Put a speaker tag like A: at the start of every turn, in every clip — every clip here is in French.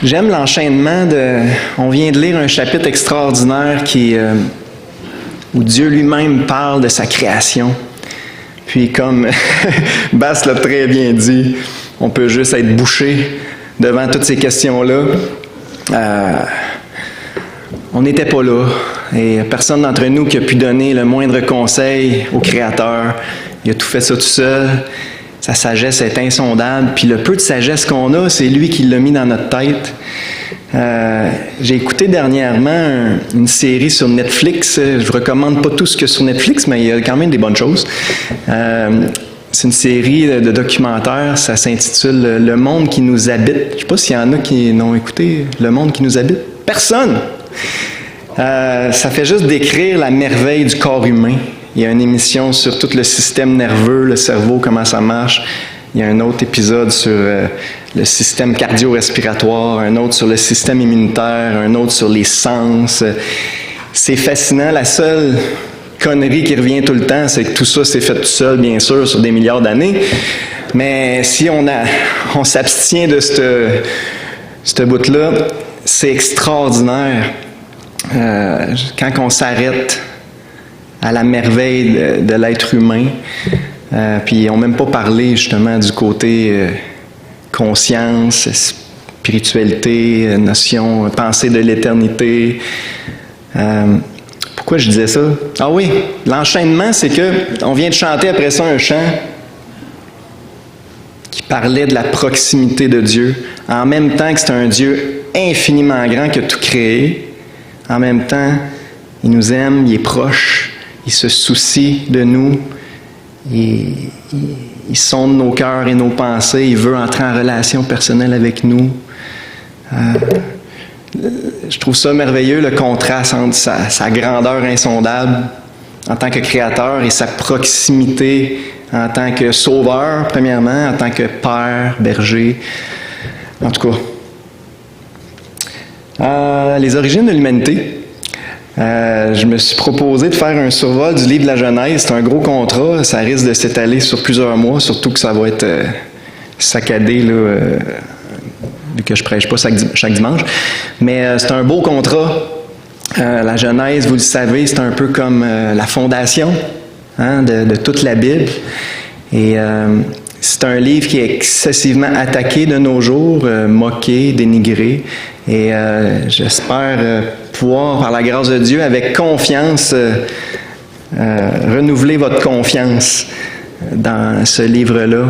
A: J'aime l'enchaînement de... On vient de lire un chapitre extraordinaire où Dieu lui-même parle de sa création. Puis comme Bass l'a très bien dit, on peut juste être bouché devant toutes ces questions-là. On n'était pas là. Et personne d'entre nous qui a pu donner le moindre conseil au Créateur. Il a tout fait ça tout seul. Sa sagesse est insondable. Puis le peu de sagesse qu'on a, c'est lui qui l'a mis dans notre tête. J'ai écouté dernièrement une série sur Netflix. Je vous recommande pas tout ce qu'il y a sur Netflix, mais il y a quand même des bonnes choses. C'est une série de documentaires. Ça s'intitule « Le monde qui nous habite ». Je ne sais pas s'il y en a qui n'ont écouté « Le monde qui nous habite ». Personne! Ça fait juste décrire la merveille du corps humain. Il y a une émission sur tout le système nerveux, le cerveau, comment ça marche. Il y a un autre épisode sur le système cardio-respiratoire, un autre sur le système immunitaire, un autre sur les sens. C'est fascinant. La seule connerie qui revient tout le temps, c'est que tout ça s'est fait tout seul, bien sûr, sur des milliards d'années. Mais si on s'abstient de ce bout-là, c'est extraordinaire. Quand on s'arrête à la merveille de l'être humain, puis ils n'ont même pas parlé justement du côté conscience, spiritualité, notion, pensée de l'éternité. Pourquoi je disais ça? Ah oui, l'enchaînement, c'est que on vient de chanter après ça un chant qui parlait de la proximité de Dieu, en même temps que c'est un Dieu infiniment grand qui a tout créé. En même temps, il nous aime, il est proche, il se soucie de nous, il sonde nos cœurs et nos pensées, il veut entrer en relation personnelle avec nous. Je trouve ça merveilleux, le contraste entre sa grandeur insondable en tant que créateur et sa proximité en tant que sauveur, premièrement, en tant que père, berger. En tout cas, les origines de l'humanité. Je me suis proposé de faire un survol du livre de la Genèse. C'est un gros contrat. Ça risque de s'étaler sur plusieurs mois, surtout que ça va être saccadé, là, vu que je prêche pas chaque dimanche. Mais c'est un beau contrat. La Genèse, vous le savez, c'est un peu comme la fondation de toute la Bible. Et c'est un livre qui est excessivement attaqué de nos jours, moqué, dénigré. Et j'espère pouvoir, par la grâce de Dieu, avec confiance, renouveler votre confiance dans ce livre-là,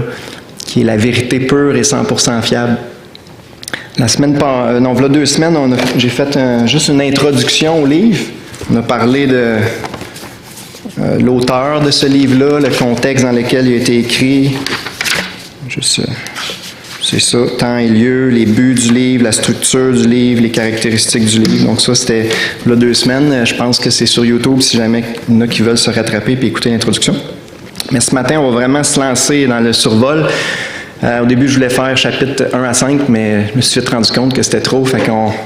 A: qui est la vérité pure et 100% fiable. Voilà 2 semaines, j'ai fait juste une introduction au livre. On a parlé de l'auteur de ce livre-là, le contexte dans lequel il a été écrit. C'est ça, temps et lieu, les buts du livre, la structure du livre, les caractéristiques du livre. Donc ça, c'était là 2 semaines. Je pense que c'est sur YouTube si jamais il y en a qui veulent se rattraper et écouter l'introduction. Mais ce matin, on va vraiment se lancer dans le survol. Au début, je voulais faire chapitre 1 à 5, mais je me suis vite rendu compte que c'était trop. Fait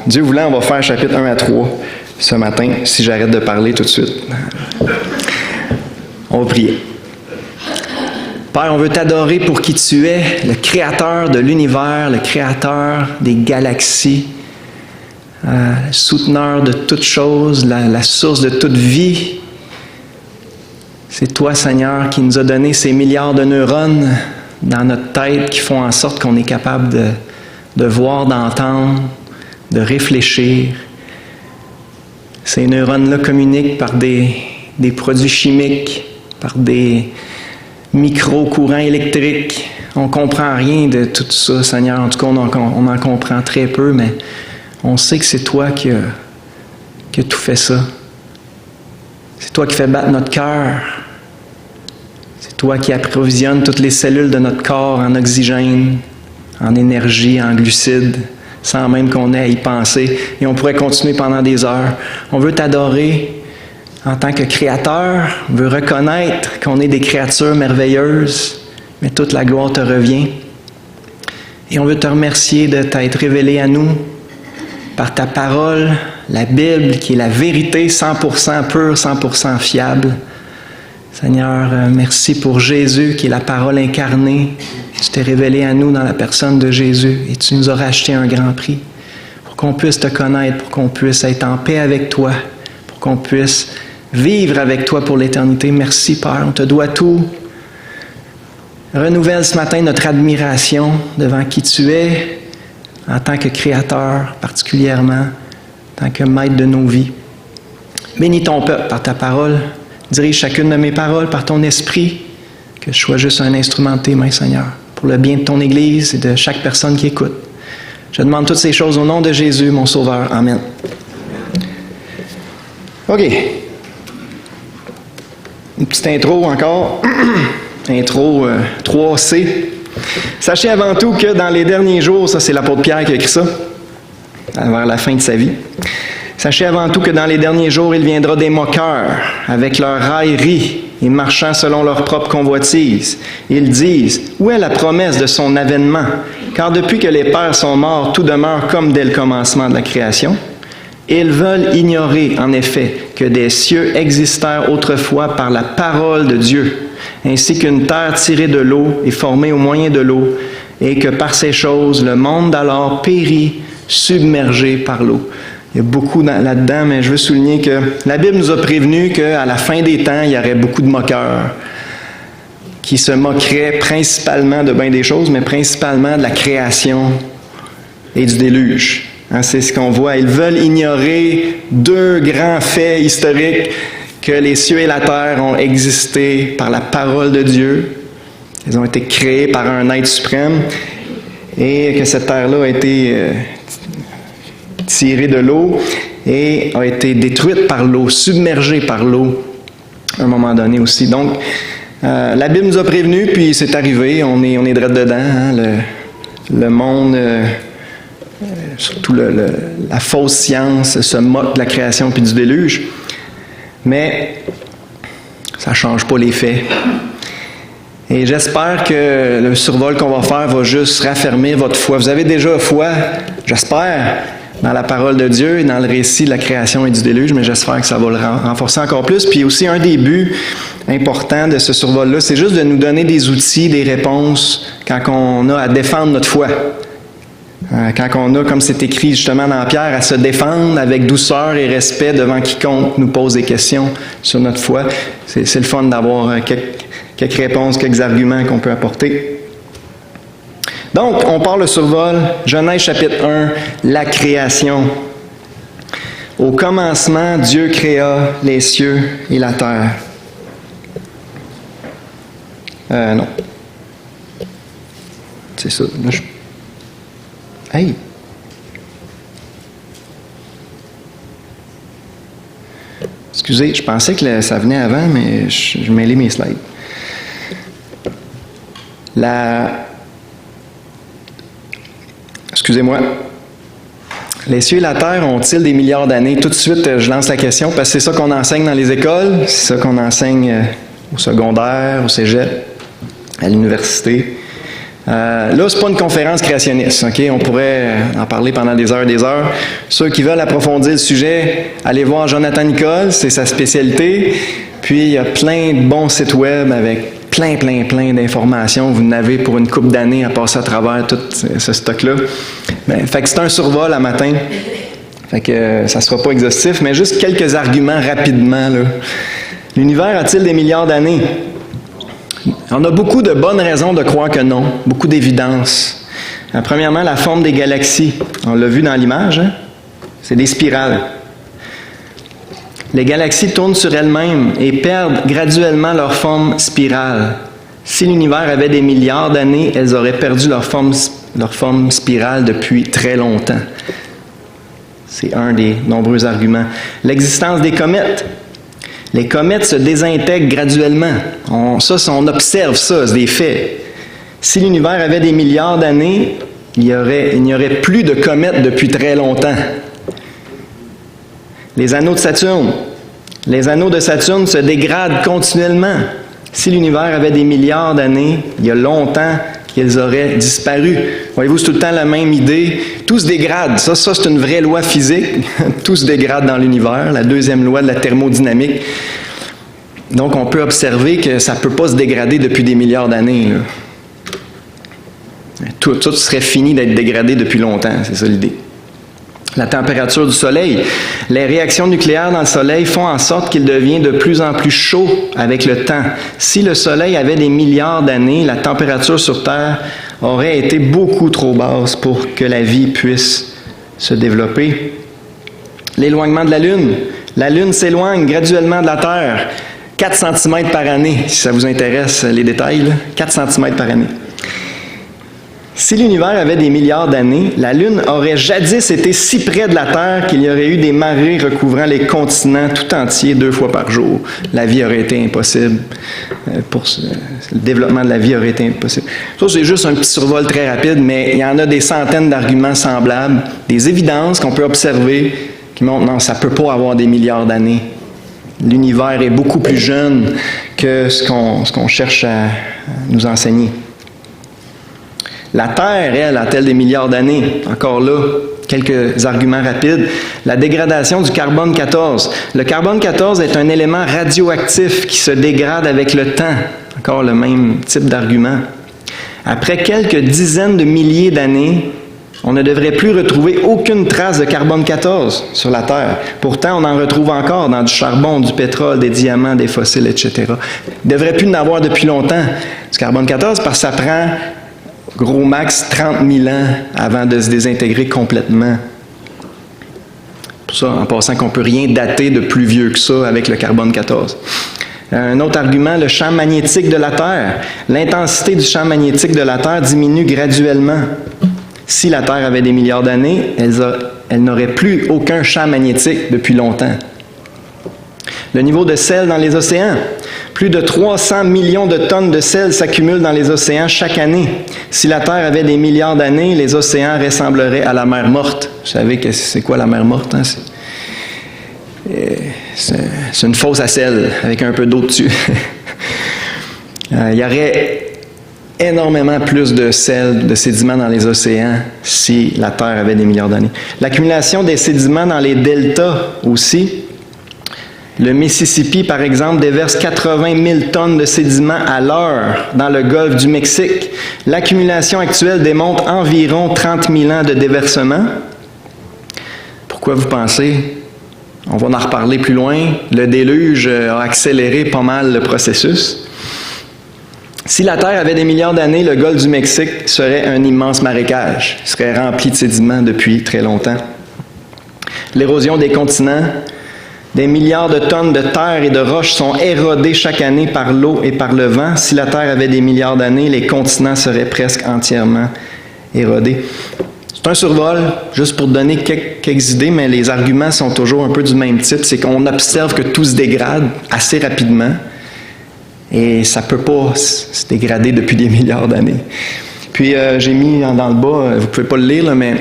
A: Dieu voulant, on va faire chapitre 1 à 3 ce matin, si j'arrête de parler tout de suite. On va prier. Père, on veut t'adorer pour qui tu es, le créateur de l'univers, le créateur des galaxies, souteneur de toutes choses, la source de toute vie. C'est toi, Seigneur, qui nous a donné ces milliards de neurones dans notre tête qui font en sorte qu'on est capable de voir, d'entendre, de réfléchir. Ces neurones-là communiquent par des produits chimiques, par des micro-courants électriques. On ne comprend rien de tout ça, Seigneur. En tout cas, on en comprend très peu, mais on sait que c'est toi qui a tout fait ça. C'est toi qui fais battre notre cœur. C'est toi qui approvisionne toutes les cellules de notre corps en oxygène, en énergie, en glucides, sans même qu'on ait à y penser. Et on pourrait continuer pendant des heures. On veut t'adorer en tant que créateur, on veut reconnaître qu'on est des créatures merveilleuses, mais toute la gloire te revient. Et on veut te remercier de t'être révélé à nous par ta parole, la Bible, qui est la vérité 100% pure, 100% fiable. Seigneur, merci pour Jésus, qui est la parole incarnée. Tu t'es révélé à nous dans la personne de Jésus et tu nous as racheté un grand prix. pour qu'on puisse te connaître, pour qu'on puisse être en paix avec toi, pour qu'on puisse vivre avec toi pour l'éternité. Merci, Père, on te doit tout. Renouvelle ce matin notre admiration devant qui tu es, en tant que Créateur, particulièrement, en tant que Maître de nos vies. Bénis ton peuple par ta parole. Dirige chacune de mes paroles par ton esprit, que je sois juste un instrument de tes mains, Seigneur, pour le bien de ton Église et de chaque personne qui écoute. Je demande toutes ces choses au nom de Jésus, mon Sauveur. Amen. OK. Une petite intro encore. Intro 3C. Sachez avant tout que dans les derniers jours, ça c'est l'apôtre Pierre qui a écrit ça, vers la fin de sa vie. Sachez avant tout que dans les derniers jours, il viendra des moqueurs, avec leurs railleries et marchant selon leur propre convoitise. Ils disent, où est la promesse de son avènement? Car depuis que les pères sont morts, tout demeure comme dès le commencement de la création. Ils veulent ignorer, en effet, que des cieux existèrent autrefois par la parole de Dieu, ainsi qu'une terre tirée de l'eau et formée au moyen de l'eau, et que par ces choses, le monde d'alors périt, submergé par l'eau. Il y a beaucoup là-dedans, mais je veux souligner que la Bible nous a prévenu qu'à la fin des temps, il y aurait beaucoup de moqueurs qui se moqueraient principalement de bien des choses, mais principalement de la création et du déluge. Hein, c'est ce qu'on voit. Ils veulent ignorer deux grands faits historiques, que les cieux et la terre ont existé par la parole de Dieu. Ils ont été créés par un être suprême et que cette terre-là a été tirée de l'eau et a été détruite par l'eau, submergée par l'eau à un moment donné aussi. Donc, la Bible nous a prévenus, puis c'est arrivé, on est direct dedans. Hein, le monde, surtout la fausse science, se moque de la création puis du déluge. Mais ça ne change pas les faits. Et j'espère que le survol qu'on va faire va juste raffermir votre foi. Vous avez déjà foi, j'espère, dans la parole de Dieu et dans le récit de la création et du déluge, mais j'espère que ça va le renforcer encore plus. Puis aussi, un des buts importants de ce survol-là, c'est juste de nous donner des outils, des réponses quand on a à défendre notre foi. Quand on a, comme c'est écrit justement dans Pierre, à se défendre avec douceur et respect devant quiconque nous pose des questions sur notre foi. C'est le fun d'avoir quelques réponses, quelques arguments qu'on peut apporter. Donc, on part le survol. Genèse chapitre 1, la création. Au commencement, Dieu créa les cieux et la terre. Non. C'est ça. Là, Hey! Excusez, je pensais que ça venait avant, mais je mêlais mes slides. Excusez-moi. Les cieux et la terre ont-ils des milliards d'années? Tout de suite, je lance la question, parce que c'est ça qu'on enseigne dans les écoles, c'est ça qu'on enseigne au secondaire, au cégep, à l'université. Là, c'est pas une conférence créationniste, OK? On pourrait en parler pendant des heures et des heures. Ceux qui veulent approfondir le sujet, allez voir Jonathan Nicole, c'est sa spécialité. Puis, il y a plein de bons sites web avec plein d'informations. Vous en avez pour une couple d'années à passer à travers tout ce stock-là. Fait que c'est un survol à matin. Fait que ça ne sera pas exhaustif, mais juste quelques arguments rapidement, là. L'univers a-t-il des milliards d'années? On a beaucoup de bonnes raisons de croire que non, beaucoup d'évidence. Premièrement, la forme des galaxies. On l'a vu dans l'image, hein? C'est des spirales. Les galaxies tournent sur elles-mêmes et perdent graduellement leur forme spirale. Si l'univers avait des milliards d'années, elles auraient perdu leur forme spirale depuis très longtemps. C'est un des nombreux arguments. L'existence des comètes. Les comètes se désintègrent graduellement. On observe ça, c'est des faits. Si l'univers avait des milliards d'années, il n'y aurait plus de comètes depuis très longtemps. Les anneaux de Saturne. Les anneaux de Saturne se dégradent continuellement. Si l'univers avait des milliards d'années, il y a longtemps qu'ils auraient disparu. Voyez-vous, c'est tout le temps la même idée. Tout se dégrade. Ça c'est une vraie loi physique. Tout se dégrade dans l'univers. La deuxième loi de la thermodynamique. Donc, on peut observer que ça ne peut pas se dégrader depuis des milliards d'années. Tout serait fini d'être dégradé depuis longtemps. C'est ça l'idée. La température du Soleil. Les réactions nucléaires dans le Soleil font en sorte qu'il devient de plus en plus chaud avec le temps. Si le Soleil avait des milliards d'années, la température sur Terre aurait été beaucoup trop basse pour que la vie puisse se développer. L'éloignement de la Lune. La Lune s'éloigne graduellement de la Terre. 4 cm par année, si ça vous intéresse les détails, là. 4 cm par année. Si l'univers avait des milliards d'années, la Lune aurait jadis été si près de la Terre qu'il y aurait eu des marées recouvrant les continents tout entiers 2 fois par jour. La vie aurait été impossible. Le développement de la vie aurait été impossible. Ça, c'est juste un petit survol très rapide, mais il y en a des centaines d'arguments semblables, des évidences qu'on peut observer qui montrent non, ça ne peut pas avoir des milliards d'années. L'univers est beaucoup plus jeune que ce qu'on cherche à nous enseigner. La Terre, elle, a-t-elle des milliards d'années? Encore là, quelques arguments rapides. La dégradation du carbone 14. Le carbone 14 est un élément radioactif qui se dégrade avec le temps. Encore le même type d'argument. Après quelques dizaines de milliers d'années, on ne devrait plus retrouver aucune trace de carbone 14 sur la Terre. Pourtant, on en retrouve encore dans du charbon, du pétrole, des diamants, des fossiles, etc. Il ne devrait plus en avoir depuis longtemps du carbone 14 parce que ça prend gros max 30 000 ans avant de se désintégrer complètement. Pour ça, en passant qu'on ne peut rien dater de plus vieux que ça avec le carbone 14. Un autre argument, le champ magnétique de la Terre. L'intensité du champ magnétique de la Terre diminue graduellement. Si la Terre avait des milliards d'années, elle n'aurait plus aucun champ magnétique depuis longtemps. Le niveau de sel dans les océans. Plus de 300 millions de tonnes de sel s'accumulent dans les océans chaque année. Si la Terre avait des milliards d'années, les océans ressembleraient à la mer morte. Vous savez que c'est quoi la mer morte? Hein? C'est une fosse à sel avec un peu d'eau dessus. Il y aurait énormément plus de sel, de sédiments dans les océans si la Terre avait des milliards d'années. L'accumulation des sédiments dans les deltas aussi. Le Mississippi, par exemple, déverse 80 000 tonnes de sédiments à l'heure dans le golfe du Mexique. L'accumulation actuelle démontre environ 30 000 ans de déversement. Pourquoi vous pensez? On va en reparler plus loin. Le déluge a accéléré pas mal le processus. Si la Terre avait des milliards d'années, le golfe du Mexique serait un immense marécage. Il serait rempli de sédiments depuis très longtemps. L'érosion des continents. Des milliards de tonnes de terre et de roches sont érodées chaque année par l'eau et par le vent. Si la Terre avait des milliards d'années, les continents seraient presque entièrement érodés. C'est un survol, juste pour donner quelques idées, mais les arguments sont toujours un peu du même type. C'est qu'on observe que tout se dégrade assez rapidement et ça ne peut pas se dégrader depuis des milliards d'années. Puis j'ai mis dans le bas, vous ne pouvez pas le lire, là, mais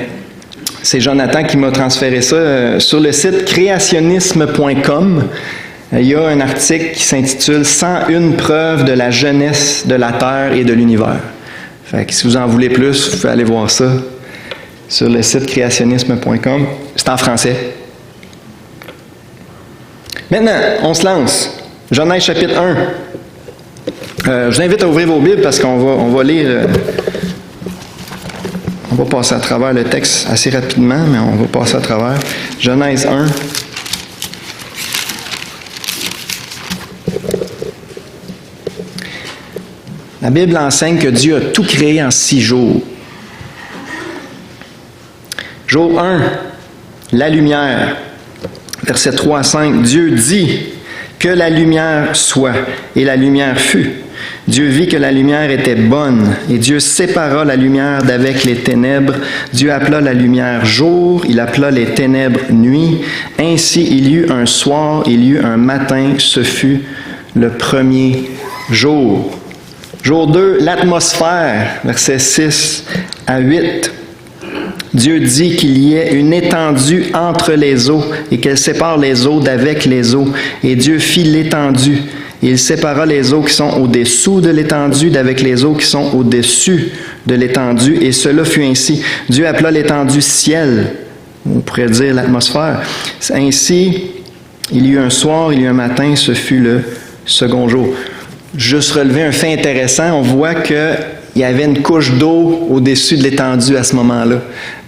A: c'est Jonathan qui m'a transféré ça. Sur le site créationnisme.com, il y a un article qui s'intitule « 101 preuves de la jeunesse de la Terre et de l'univers ». Fait que si vous en voulez plus, vous pouvez aller voir ça sur le site créationnisme.com. C'est en français. Maintenant, on se lance. Genèse chapitre 1. Je vous invite à ouvrir vos Bibles parce qu'on va lire... On va passer à travers le texte assez rapidement, mais on va passer à travers. Genèse 1. La Bible enseigne que Dieu a tout créé en 6 jours. Jour 1, la lumière. Versets 3 à 5. Dieu dit que la lumière soit, et la lumière fut. Dieu vit que la lumière était bonne, et Dieu sépara la lumière d'avec les ténèbres. Dieu appela la lumière jour, il appela les ténèbres nuit. Ainsi il y eut un soir, il y eut un matin, ce fut le premier jour. Jour 2, l'atmosphère, versets 6 à 8. Dieu dit qu'il y ait une étendue entre les eaux et qu'elle sépare les eaux d'avec les eaux. Et Dieu fit l'étendue. Il sépara les eaux qui sont au-dessous de l'étendue d'avec les eaux qui sont au-dessus de l'étendue. Et cela fut ainsi. Dieu appela l'étendue ciel. On pourrait dire l'atmosphère. Ainsi, il y eut un soir, il y eut un matin, ce fut le second jour. Juste relever un fait intéressant, on voit que il y avait une couche d'eau au-dessus de l'étendue à ce moment-là.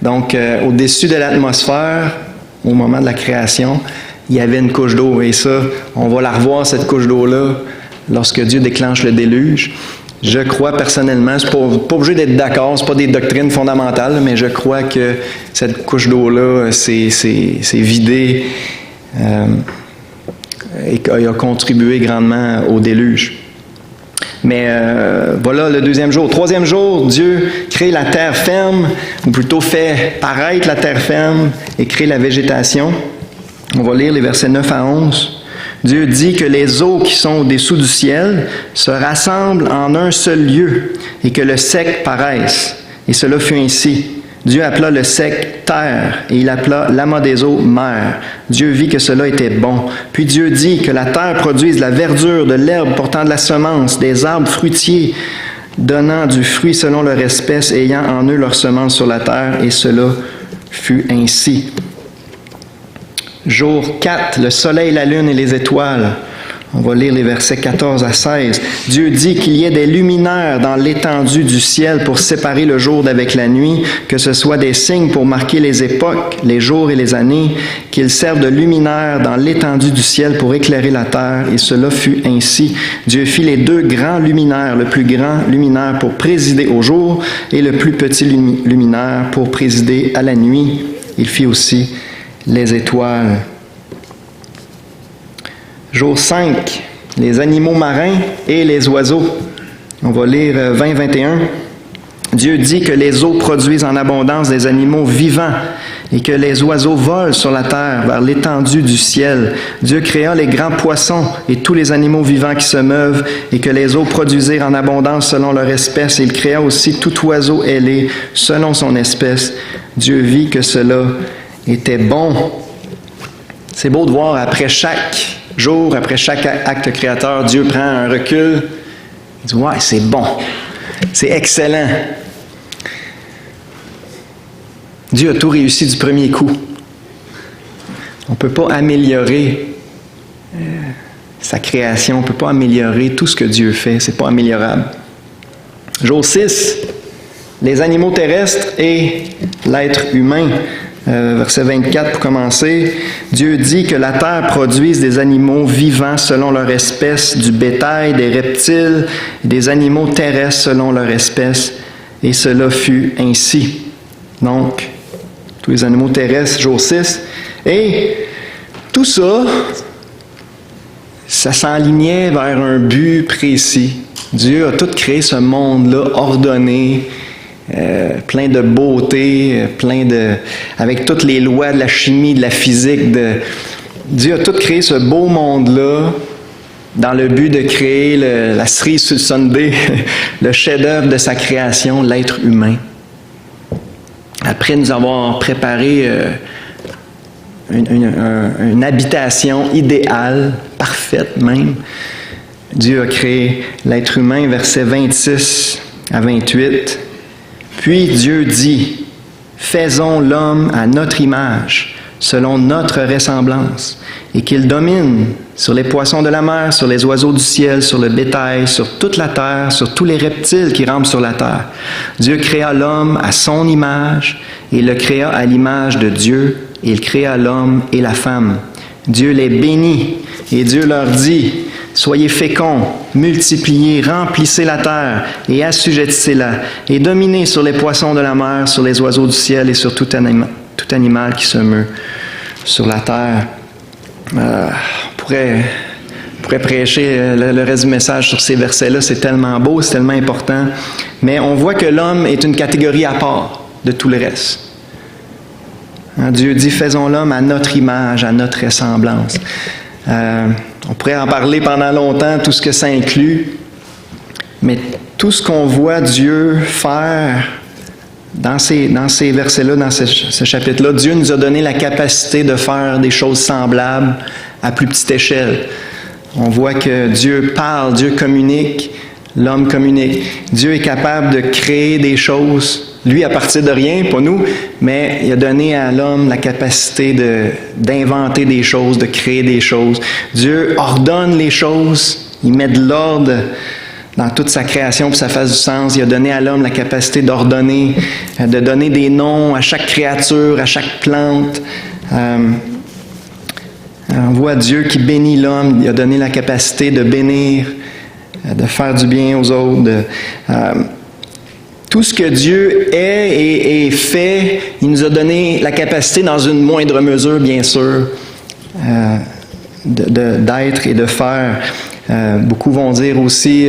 A: Donc, au-dessus de l'atmosphère, au moment de la création, il y avait une couche d'eau. Et ça, on va la revoir, cette couche d'eau-là, lorsque Dieu déclenche le déluge. Je crois personnellement, c'est pas obligé d'être d'accord, c'est pas des doctrines fondamentales, mais je crois que cette couche d'eau-là c'est vidée et a contribué grandement au déluge. Mais voilà le deuxième jour. Troisième jour, Dieu crée la terre ferme, ou plutôt fait paraître la terre ferme et crée la végétation. On va lire les versets 9 à 11. Dieu dit que les eaux qui sont au-dessous du ciel se rassemblent en un seul lieu et que le sec paraisse. Et cela fut ainsi. Dieu appela le sec terre et il appela l'amas des eaux mer. Dieu vit que cela était bon. Puis Dieu dit que la terre produise de la verdure, de l'herbe portant de la semence, des arbres fruitiers donnant du fruit selon leur espèce, ayant en eux leur semence sur la terre. Et cela fut ainsi. Jour 4, le soleil, la lune et les étoiles. On va lire les versets 14 à 16. Dieu dit qu'il y ait des luminaires dans l'étendue du ciel pour séparer le jour d'avec la nuit, que ce soit des signes pour marquer les époques, les jours et les années, qu'ils servent de luminaires dans l'étendue du ciel pour éclairer la terre. Et cela fut ainsi. Dieu fit les deux grands luminaires, le plus grand luminaire pour présider au jour et le plus petit luminaire pour présider à la nuit. Il fit aussi les étoiles. Jour 5, les animaux marins et les oiseaux. On va lire 20-21. Dieu dit que les eaux produisent en abondance des animaux vivants et que les oiseaux volent sur la terre vers l'étendue du ciel. Dieu créa les grands poissons et tous les animaux vivants qui se meuvent et que les eaux produisirent en abondance selon leur espèce. Il créa aussi tout oiseau ailé selon son espèce. Dieu vit que cela était bon. C'est beau de voir après chaque jour, après chaque acte créateur, Dieu prend un recul. Il dit, ouais, c'est bon. C'est excellent. Dieu a tout réussi du premier coup. On ne peut pas améliorer sa création. On ne peut pas améliorer tout ce que Dieu fait. Ce n'est pas améliorable. Jour 6, les animaux terrestres et l'être humain. Verset 24 pour commencer. Dieu dit que la terre produise des animaux vivants selon leur espèce, du bétail, des reptiles, des animaux terrestres selon leur espèce. Et cela fut ainsi. Donc, tous les animaux terrestres, jour 6. Et tout ça, ça s'enlignait vers un but précis. Dieu a tout créé ce monde-là ordonné, plein de beauté, avec toutes les lois de la chimie, de la physique. Dieu a tout créé ce beau monde-là dans le but de créer la cerise sur le sundae, le chef-d'œuvre de sa création, l'être humain. Après nous avoir préparé une habitation idéale, parfaite même, Dieu a créé l'être humain, versets 26 à 28. Puis Dieu dit, « Faisons l'homme à notre image, selon notre ressemblance, et qu'il domine sur les poissons de la mer, sur les oiseaux du ciel, sur le bétail, sur toute la terre, sur tous les reptiles qui rampent sur la terre. Dieu créa l'homme à son image, et le créa à l'image de Dieu, et il créa l'homme et la femme. Dieu les bénit, et Dieu leur dit, « Soyez féconds, multipliez, remplissez la terre et assujettissez-la, et dominez sur les poissons de la mer, sur les oiseaux du ciel et sur tout animal qui se meut sur la terre. » On pourrait prêcher le reste du message sur ces versets-là, c'est tellement beau, c'est tellement important, mais on voit que l'homme est une catégorie à part de tout le reste. Dieu dit, faisons l'homme à notre image, à notre ressemblance. On pourrait en parler pendant longtemps, tout ce que ça inclut, mais tout ce qu'on voit Dieu faire dans ces versets-là, dans ce chapitre-là, Dieu nous a donné la capacité de faire des choses semblables à plus petite échelle. On voit que Dieu parle, Dieu communique, l'homme communique. Dieu est capable de créer des choses, lui à partir de rien, pas nous, mais il a donné à l'homme la capacité d'inventer des choses, de créer des choses. Dieu ordonne les choses, il met de l'ordre dans toute sa création pour que ça fasse du sens. Il a donné à l'homme la capacité d'ordonner, de donner des noms à chaque créature, à chaque plante. On voit Dieu qui bénit l'homme. Il a donné la capacité de bénir, de faire du bien aux autres. Tout ce que Dieu est et fait, il nous a donné la capacité, dans une moindre mesure, bien sûr, d'être et de faire. Beaucoup vont dire aussi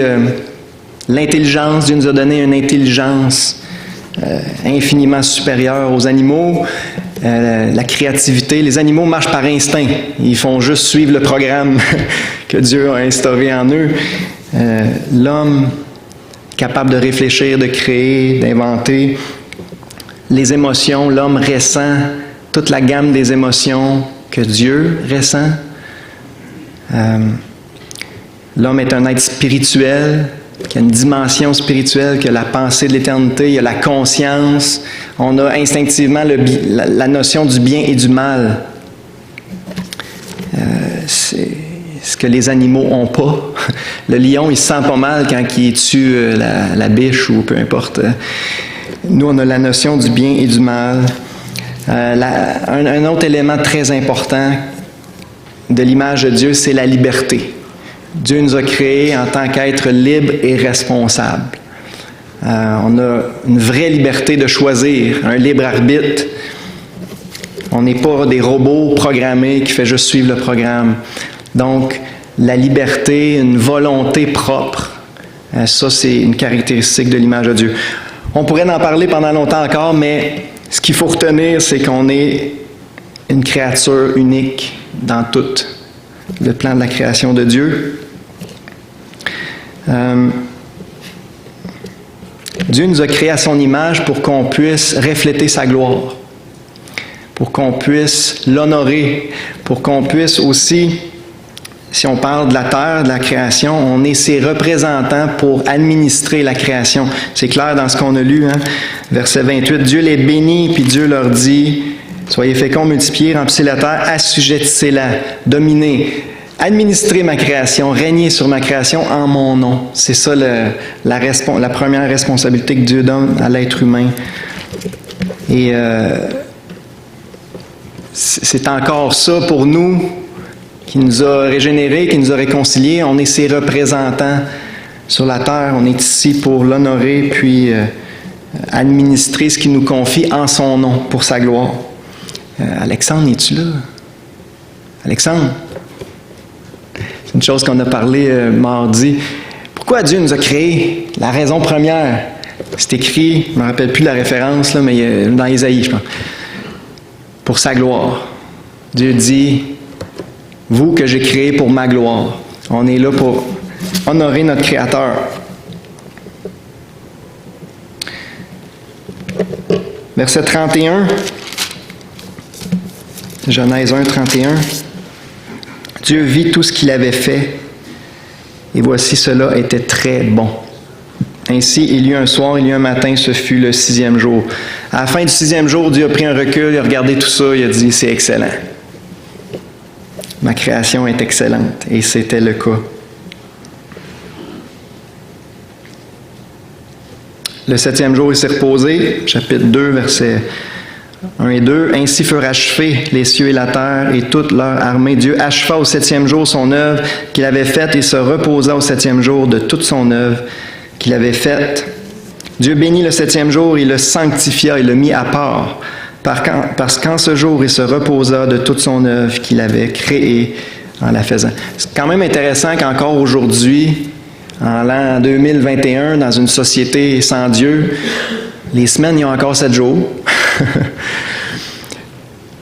A: l'intelligence. Dieu nous a donné une intelligence infiniment supérieure aux animaux. La créativité. Les animaux marchent par instinct. Ils font juste suivre le programme que Dieu a instauré en eux. L'homme, capable de réfléchir, de créer, d'inventer. Les émotions, l'homme ressent toute la gamme des émotions que Dieu ressent. L'homme est un être spirituel, qui a une dimension spirituelle, qui a la pensée de l'éternité, il a la conscience. On a instinctivement la notion du bien et du mal. C'est ce que les animaux n'ont pas. Le lion, il se sent pas mal quand il tue la biche ou peu importe. Nous, on a la notion du bien et du mal. Un autre élément très important de l'image de Dieu, c'est la liberté. Dieu nous a créés en tant qu'êtres libres et responsables. On a une vraie liberté de choisir, un libre arbitre. On n'est pas des robots programmés qui font juste suivre le programme. Donc, la liberté, une volonté propre, ça c'est une caractéristique de l'image de Dieu. On pourrait en parler pendant longtemps encore, mais ce qu'il faut retenir, c'est qu'on est une créature unique dans tout le plan de la création de Dieu. Dieu nous a créés à son image pour qu'on puisse refléter sa gloire, pour qu'on puisse l'honorer, pour qu'on puisse aussi, si on parle de la terre, de la création, on est ses représentants pour administrer la création. C'est clair dans ce qu'on a lu, hein? Verset 28, Dieu les bénit, puis Dieu leur dit, soyez féconds, multipliez, remplissez la terre, assujettissez-la, dominez. Administrer ma création, régner sur ma création en mon nom. C'est ça la première responsabilité que Dieu donne à l'être humain. Et c'est encore ça pour nous qui nous a régénérés, qui nous a réconciliés. On est ses représentants sur la terre. On est ici pour l'honorer puis administrer ce qu'il nous confie en son nom, pour sa gloire. Alexandre, es-tu là? Alexandre? C'est une chose qu'on a parlé mardi. Pourquoi Dieu nous a créés? La raison première, c'est écrit, je ne me rappelle plus la référence, là, mais dans Ésaïe, je pense. Pour sa gloire. Dieu dit, vous que j'ai créés pour ma gloire. On est là pour honorer notre Créateur. Verset 31. Genèse 1, 31. Dieu vit tout ce qu'il avait fait, et voici cela était très bon. Ainsi, il y eut un soir, il y eut un matin, ce fut le 6e jour. À la fin du 6e jour, Dieu a pris un recul, il a regardé tout ça, il a dit, c'est excellent. Ma création est excellente, et c'était le cas. Le 7e jour, il s'est reposé, chapitre 2, versets 1 et 2. Ainsi furent achevés les cieux et la terre et toute leur armée. Dieu acheva au 7e jour son œuvre qu'il avait faite et se reposa au 7e jour de toute son œuvre qu'il avait faite. Dieu bénit le 7e jour et le sanctifia et le mit à part, parce qu'en ce jour il se reposa de toute son œuvre qu'il avait créée en la faisant. C'est quand même intéressant qu'encore aujourd'hui, en l'an 2021, dans une société sans Dieu, les semaines, il y a encore 7 jours.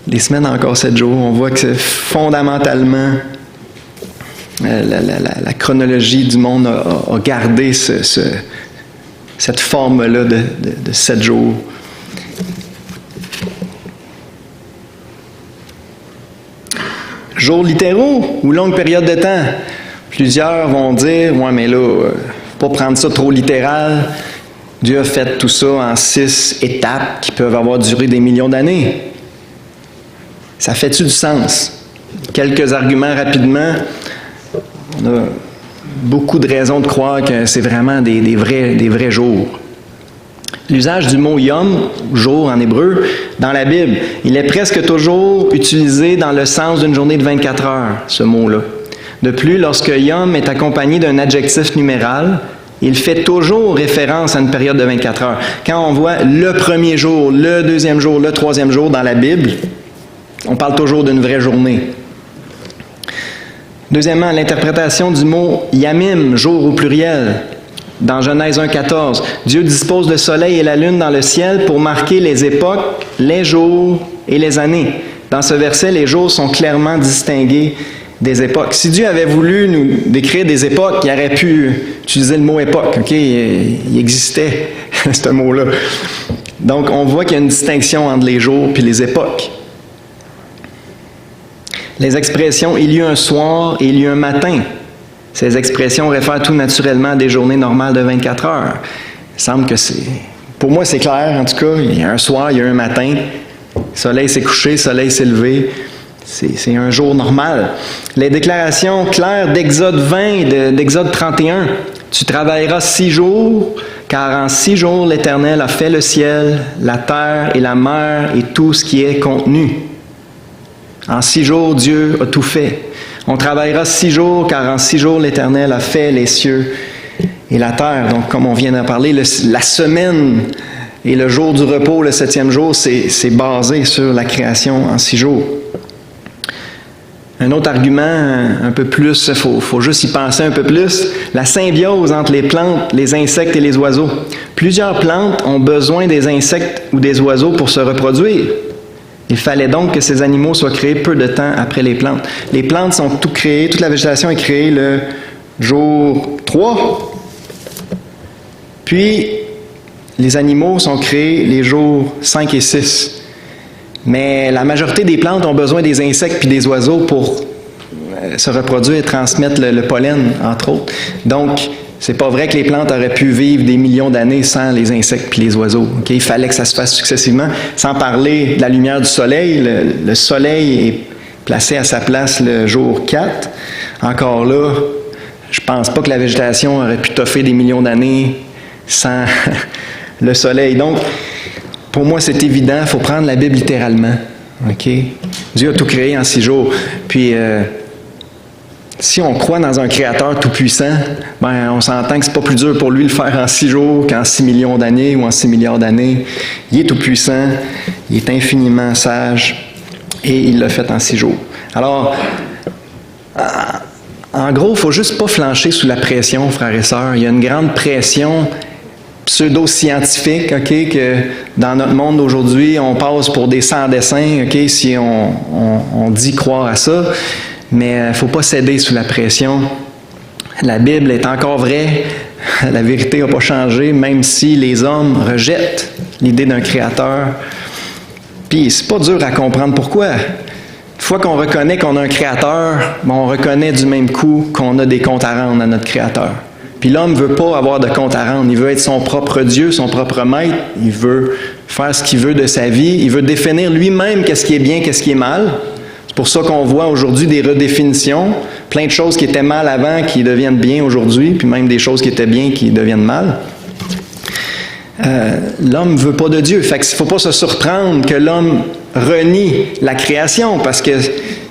A: Les semaines, encore 7 jours. On voit que fondamentalement, la chronologie du monde a gardé cette forme-là de 7 jours. Jours littéraux ou longue période de temps? Plusieurs vont dire, ouais, mais là, faut pas prendre ça trop littéral. Dieu a fait tout ça en 6 étapes qui peuvent avoir duré des millions d'années. Ça fait-tu du sens? Quelques arguments rapidement. On a beaucoup de raisons de croire que c'est vraiment des vrais jours. L'usage du mot « yom », jour en hébreu, dans la Bible, il est presque toujours utilisé dans le sens d'une journée de 24 heures, ce mot-là. De plus, lorsque « yom » est accompagné d'un adjectif numéral, il fait toujours référence à une période de 24 heures. Quand on voit le premier jour, le deuxième jour, le troisième jour dans la Bible, on parle toujours d'une vraie journée. Deuxièmement, l'interprétation du mot « yamim », jour au pluriel. Dans Genèse 1,14, Dieu dispose le soleil et la lune dans le ciel pour marquer les époques, les jours et les années. Dans ce verset, les jours sont clairement distingués des époques. Si Dieu avait voulu nous décrire des époques, il aurait pu utiliser le mot époque. OK? Il existait ce mot-là. Donc, on voit qu'il y a une distinction entre les jours et les époques. Les expressions « il y eut un soir » et « il y eut un matin », ces expressions réfèrent tout naturellement à des journées normales de 24 heures. Il semble que c'est... Pour moi, c'est clair, en tout cas. Il y a un soir, il y a un matin. Le soleil s'est couché, le soleil s'est levé. C'est un jour normal. Les déclarations claires d'Exode 20 et d'Exode 31. « Tu travailleras 6 jours, car en 6 jours l'Éternel a fait le ciel, la terre et la mer et tout ce qui est contenu. » En 6 jours, Dieu a tout fait. On travaillera 6 jours, car en 6 jours, l'Éternel a fait les cieux et la terre. Donc, comme on vient d'en parler, la semaine et le jour du repos, le 7e jour, c'est basé sur la création en 6 jours. Un autre argument, un peu plus, il faut juste y penser un peu plus, la symbiose entre les plantes, les insectes et les oiseaux. Plusieurs plantes ont besoin des insectes ou des oiseaux pour se reproduire. Il fallait donc que ces animaux soient créés peu de temps après les plantes. Les plantes sont toutes créées, toute la végétation est créée le jour 3. Puis, les animaux sont créés les jours 5 et 6. Mais la majorité des plantes ont besoin des insectes puis des oiseaux pour se reproduire et transmettre le pollen, entre autres. Donc, c'est pas vrai que les plantes auraient pu vivre des millions d'années sans les insectes puis les oiseaux. Okay? Il fallait que ça se fasse successivement. Sans parler de la lumière du soleil, le soleil est placé à sa place le jour 4. Encore là, je pense pas que la végétation aurait pu toffer des millions d'années sans le soleil. Donc, pour moi, c'est évident, il faut prendre la Bible littéralement. Okay? Dieu a tout créé en 6 jours. Puis, si on croit dans un Créateur tout-puissant, ben, on s'entend que c'est pas plus dur pour lui de le faire en 6 jours qu'en 6 millions d'années ou en 6 milliards d'années. Il est tout-puissant, il est infiniment sage et il l'a fait en 6 jours. Alors, en gros, il ne faut juste pas flancher sous la pression, frères et sœurs. Il y a une grande pression pseudo-scientifique, OK, que dans notre monde d'aujourd'hui, on passe pour des sans-dessins, OK, si on dit croire à ça. Mais il ne faut pas céder sous la pression. La Bible est encore vraie. La vérité n'a pas changé, même si les hommes rejettent l'idée d'un créateur. Puis, c'est pas dur à comprendre pourquoi. Une fois qu'on reconnaît qu'on a un créateur, on reconnaît du même coup qu'on a des comptes à rendre à notre créateur. Puis l'homme ne veut pas avoir de compte à rendre. Il veut être son propre Dieu, son propre maître. Il veut faire ce qu'il veut de sa vie. Il veut définir lui-même qu'est-ce qui est bien, qu'est-ce qui est mal. C'est pour ça qu'on voit aujourd'hui des redéfinitions, plein de choses qui étaient mal avant qui deviennent bien aujourd'hui, puis même des choses qui étaient bien qui deviennent mal. L'homme ne veut pas de Dieu. Fait qu'il ne faut pas se surprendre que l'homme renie la création, parce que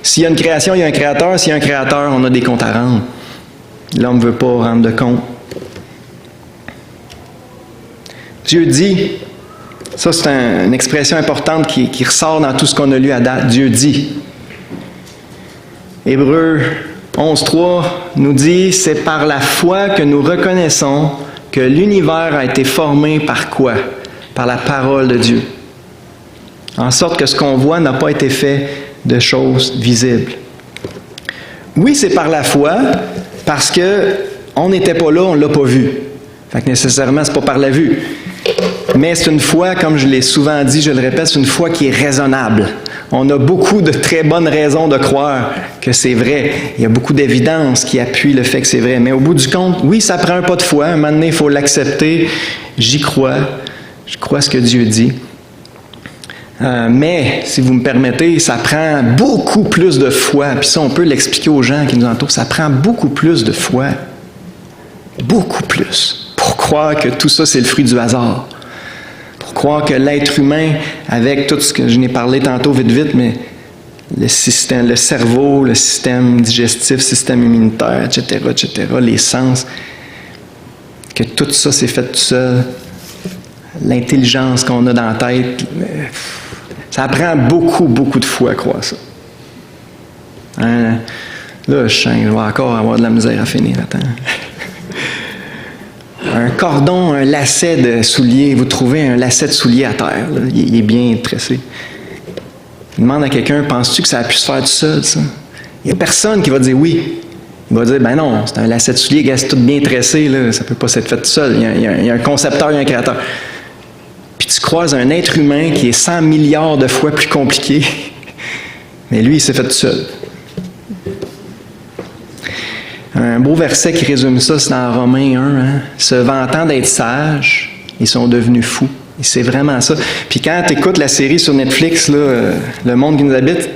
A: s'il y a une création, il y a un créateur. S'il y a un créateur, on a des comptes à rendre. L'homme ne veut pas rendre de compte. Dieu dit, ça c'est une expression importante qui ressort dans tout ce qu'on a lu à date. Dieu dit. Hébreux 11.3 nous dit, c'est par la foi que nous reconnaissons que l'univers a été formé par quoi? Par la parole de Dieu. En sorte que ce qu'on voit n'a pas été fait de choses visibles. Oui, c'est par la foi, parce que on n'était pas là, on ne l'a pas vu. Fait que nécessairement, ce n'est pas par la vue. Mais c'est une foi, comme je l'ai souvent dit, je le répète, c'est une foi qui est raisonnable. On a beaucoup de très bonnes raisons de croire que c'est vrai. Il y a beaucoup d'évidence qui appuie le fait que c'est vrai. Mais au bout du compte, oui, ça prend un pas de foi. Un moment donné, il faut l'accepter. J'y crois. Je crois ce que Dieu dit. Mais, si vous me permettez, ça prend beaucoup plus de foi. Puis ça, on peut l'expliquer aux gens qui nous entourent. Ça prend beaucoup plus de foi. beaucoup plus, pour croire que tout ça, c'est le fruit du hasard. Pour croire que l'être humain, avec tout ce que je n'ai parlé tantôt vite, mais le système, le cerveau, le système digestif, le système immunitaire, etc., les sens, que tout ça s'est fait tout seul, l'intelligence qu'on a dans la tête, ça prend beaucoup de foi à croire ça. Hein? Là, je vais encore avoir de la misère à finir. Attends. Un cordon, un lacet de souliers, vous trouvez un lacet de souliers à terre, là, il est bien tressé. Il demande à quelqu'un, penses-tu que ça a pu se faire tout seul, ça? Il n'y a personne qui va dire oui. Il va dire, ben non, c'est un lacet de souliers, c'est tout bien tressé, là, ça ne peut pas s'être fait tout seul. Il y a un concepteur, il y a un créateur. Puis tu croises un être humain qui est 100 milliards de fois plus compliqué, mais lui, il s'est fait tout seul. Un beau verset qui résume ça, c'est dans Romains 1. Hein? Se vantant d'être sages, ils sont devenus fous. Et c'est vraiment ça. Puis quand tu écoutes la série sur Netflix, là, Le monde qui nous habite,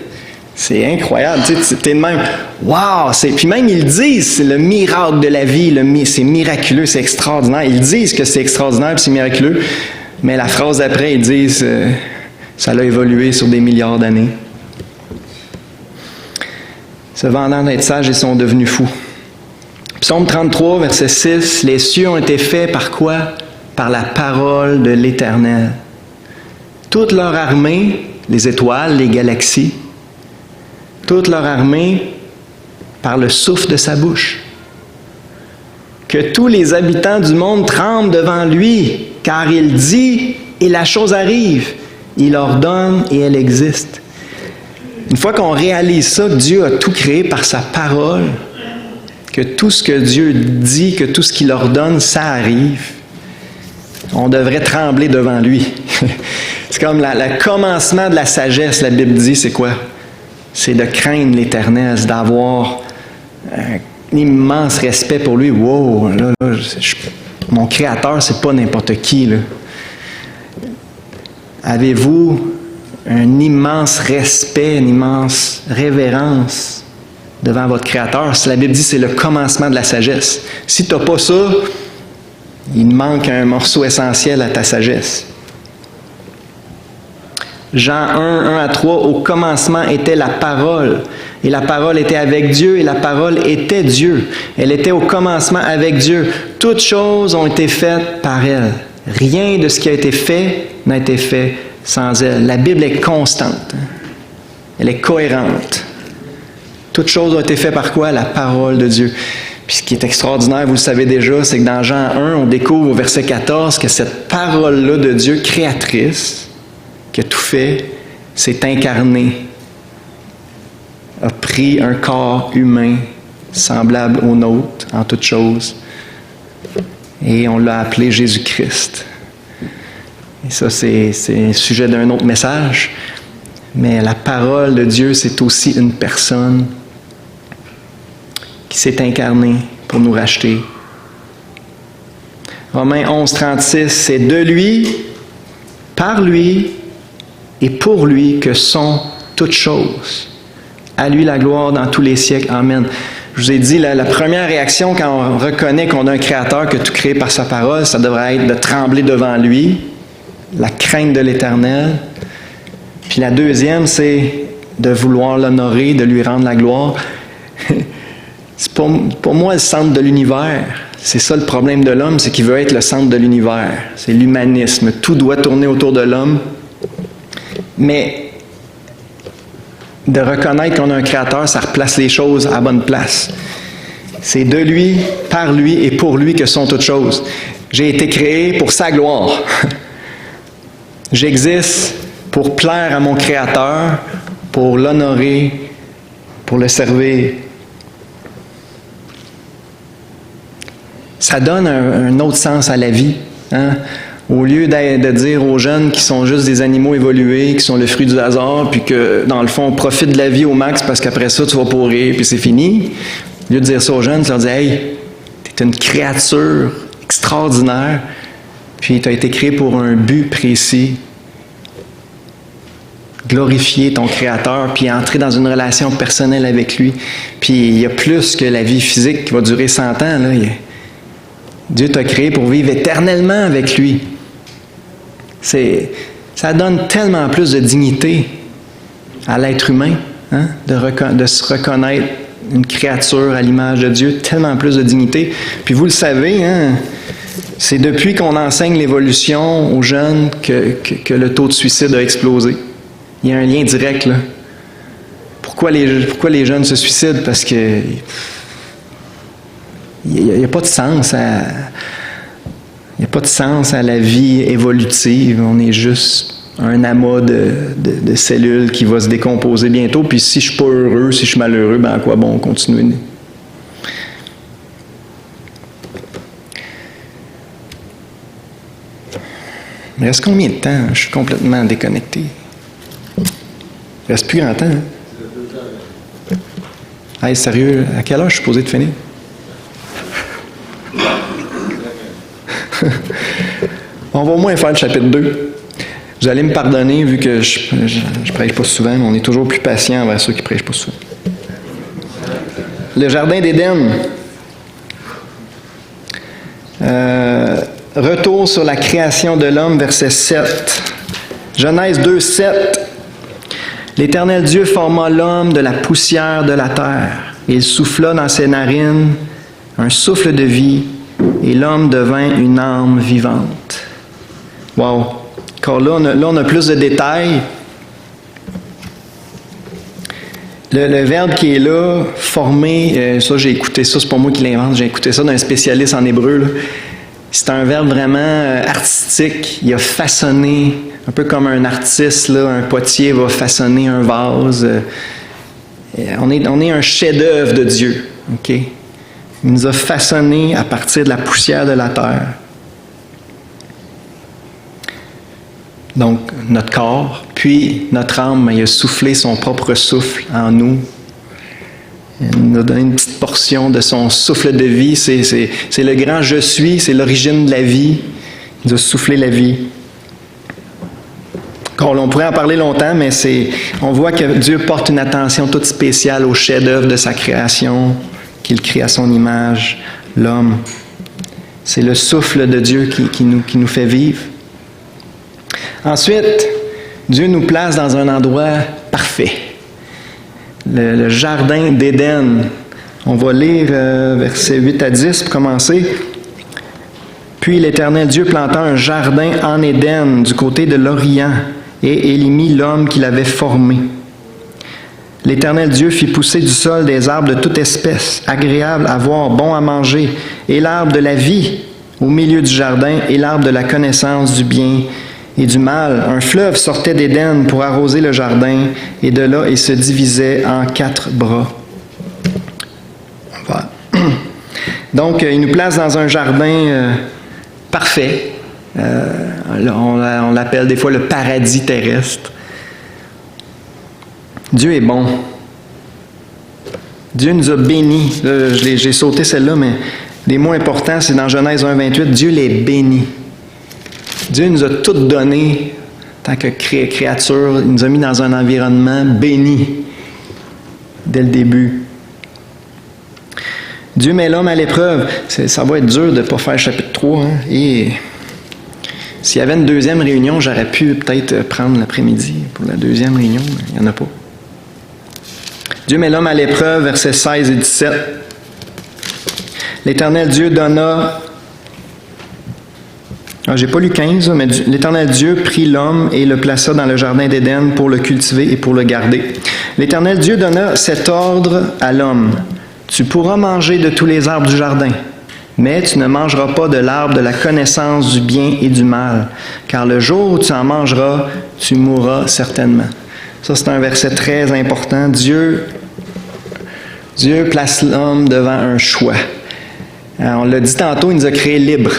A: c'est incroyable. Tu sais, t'es de même, wow! Puis même ils disent, c'est le miracle de la vie, c'est miraculeux, c'est extraordinaire. Ils disent que c'est extraordinaire et c'est miraculeux, mais la phrase d'après, ils disent, ça a évolué sur des milliards d'années. Se vantant d'être sages, ils sont devenus fous. Psaume 33, verset 6, « Les cieux ont été faits par quoi? Par la parole de l'Éternel. Toute leur armée, les étoiles, les galaxies, toute leur armée par le souffle de sa bouche. Que tous les habitants du monde tremblent devant lui, car il dit et la chose arrive. Il ordonne et elle existe. » Une fois qu'on réalise ça, que Dieu a tout créé par sa parole, que tout ce que Dieu dit, que tout ce qu'il ordonne, ça arrive, on devrait trembler devant lui. C'est comme le commencement de la sagesse, la Bible dit, c'est quoi? C'est de craindre l'Éternel, c'est d'avoir un immense respect pour lui. Wow, là, mon Créateur, c'est pas n'importe qui, là. Avez-vous un immense respect, une immense révérence devant votre Créateur? Si la Bible dit que c'est le commencement de la sagesse. Si tu n'as pas ça, il manque un morceau essentiel à ta sagesse. Jean 1, 1-3, au commencement était la parole, et la parole était avec Dieu, et la parole était Dieu. Elle était au commencement avec Dieu. Toutes choses ont été faites par elle. Rien de ce qui a été fait n'a été fait sans elle. La Bible est constante. Elle est cohérente. Toutes choses ont été faites par quoi? La parole de Dieu. Puis ce qui est extraordinaire, vous le savez déjà, c'est que dans Jean 1, on découvre au verset 14 que cette parole-là de Dieu créatrice, qui a tout fait, s'est incarnée, a pris un corps humain semblable au nôtre en toutes choses, et on l'a appelé Jésus-Christ. Et ça, c'est le sujet d'un autre message, mais la parole de Dieu, c'est aussi une personne qui s'est incarné pour nous racheter. Romains 11, 36, c'est de lui, par lui et pour lui que sont toutes choses. À lui la gloire dans tous les siècles. Amen. Je vous ai dit, la première réaction quand on reconnaît qu'on a un Créateur qui a tout créé par sa parole, ça devrait être de trembler devant lui, la crainte de l'Éternel. Puis la deuxième, c'est de vouloir l'honorer, de lui rendre la gloire. C'est pour moi le centre de l'univers. C'est ça le problème de l'homme, c'est qu'il veut être le centre de l'univers. C'est l'humanisme. Tout doit tourner autour de l'homme. Mais de reconnaître qu'on a un Créateur, ça replace les choses à bonne place. C'est de lui, par lui et pour lui que sont toutes choses. J'ai été créé pour sa gloire. J'existe pour plaire à mon Créateur, pour l'honorer, pour le servir. Ça donne un autre sens à la vie. Hein? Au lieu de dire aux jeunes qui sont juste des animaux évolués, qui sont le fruit du hasard, puis que, dans le fond, on profite de la vie au max parce qu'après ça, tu vas pourrir, puis c'est fini. Au lieu de dire ça aux jeunes, tu leur dis « Hey, t'es une créature extraordinaire, puis tu as été créé pour un but précis. Glorifier ton Créateur, puis entrer dans une relation personnelle avec lui. Puis il y a plus que la vie physique qui va durer 100 ans, là. Dieu t'a créé pour vivre éternellement avec lui. Ça donne tellement plus de dignité à l'être humain, hein, de se reconnaître une créature à l'image de Dieu, tellement plus de dignité. Puis vous le savez, hein, c'est depuis qu'on enseigne l'évolution aux jeunes que le taux de suicide a explosé. Il y a un lien direct, là. Pourquoi les jeunes se suicident? Parce que il n'y a pas de sens à la vie évolutive. On est juste un amas de cellules qui va se décomposer bientôt. Puis si je ne suis pas heureux, si je suis malheureux, ben à quoi bon continuer? Il reste combien de temps? Je suis complètement déconnecté. Il reste plus grand temps. Hein? Hey, sérieux, à quelle heure je suis supposé de finir? On va au moins faire le chapitre 2. Vous allez me pardonner vu que je prêche pas souvent, mais on est toujours plus patient envers ceux qui prêchent pas souvent. Le jardin d'Éden. Retour sur la création de l'homme, verset 7. Genèse 2, 7. L'Éternel Dieu forma l'homme de la poussière de la terre. Il souffla dans ses narines un souffle de vie, et l'homme devint une âme vivante. Wow! Encore là, on a plus de détails. Le verbe qui est là, former, ça j'ai écouté ça, c'est pas moi qui l'invente, j'ai écouté ça d'un spécialiste en hébreu, là. C'est un verbe vraiment artistique. Il a façonné, un peu comme un artiste, là, un potier va façonner un vase. On est un chef-d'œuvre de Dieu. Okay? Il nous a façonnés à partir de la poussière de la terre. Donc, notre corps, puis notre âme, il a soufflé son propre souffle en nous. Il nous a donné une petite portion de son souffle de vie. C'est le grand « je suis », c'est l'origine de la vie. Il nous a soufflé la vie. On pourrait en parler longtemps, mais on voit que Dieu porte une attention toute spéciale au chef-d'œuvre de sa création, qu'il crée à son image, l'homme. C'est le souffle de Dieu qui nous fait vivre. Ensuite, Dieu nous place dans un endroit parfait. Le jardin d'Éden. On va lire versets 8 à 10 pour commencer. Puis l'Éternel Dieu planta un jardin en Éden du côté de l'Orient, et il y mit l'homme qu'il avait formé. L'Éternel Dieu fit pousser du sol des arbres de toute espèce, agréables à voir, bons à manger, et l'arbre de la vie au milieu du jardin, et l'arbre de la connaissance du bien et du mal. Un fleuve sortait d'Éden pour arroser le jardin, et de là il se divisait en 4 bras. Voilà. Donc, il nous place dans un jardin parfait. On l'appelle des fois le paradis terrestre. Dieu est bon. Dieu nous a bénis. J'ai sauté celle-là, mais les mots importants, c'est dans Genèse 1, 28. Dieu les bénit. Dieu nous a tout donné en tant que créature. Il nous a mis dans un environnement béni dès le début. Dieu met l'homme à l'épreuve. Ça va être dur de ne pas faire le chapitre 3. Hein? Et s'il y avait une deuxième réunion, j'aurais pu peut-être prendre l'après-midi pour la deuxième réunion, mais il n'y en a pas. Dieu met l'homme à l'épreuve, versets 16 et 17. L'Éternel Dieu donna... j'ai pas lu 15, mais l'Éternel Dieu prit l'homme et le plaça dans le jardin d'Éden pour le cultiver et pour le garder. L'Éternel Dieu donna cet ordre à l'homme. Tu pourras manger de tous les arbres du jardin, mais tu ne mangeras pas de l'arbre de la connaissance du bien et du mal, car le jour où tu en mangeras, tu mourras certainement. Ça, c'est un verset très important. Dieu place l'homme devant un choix. On l'a dit tantôt, il nous a créé libre.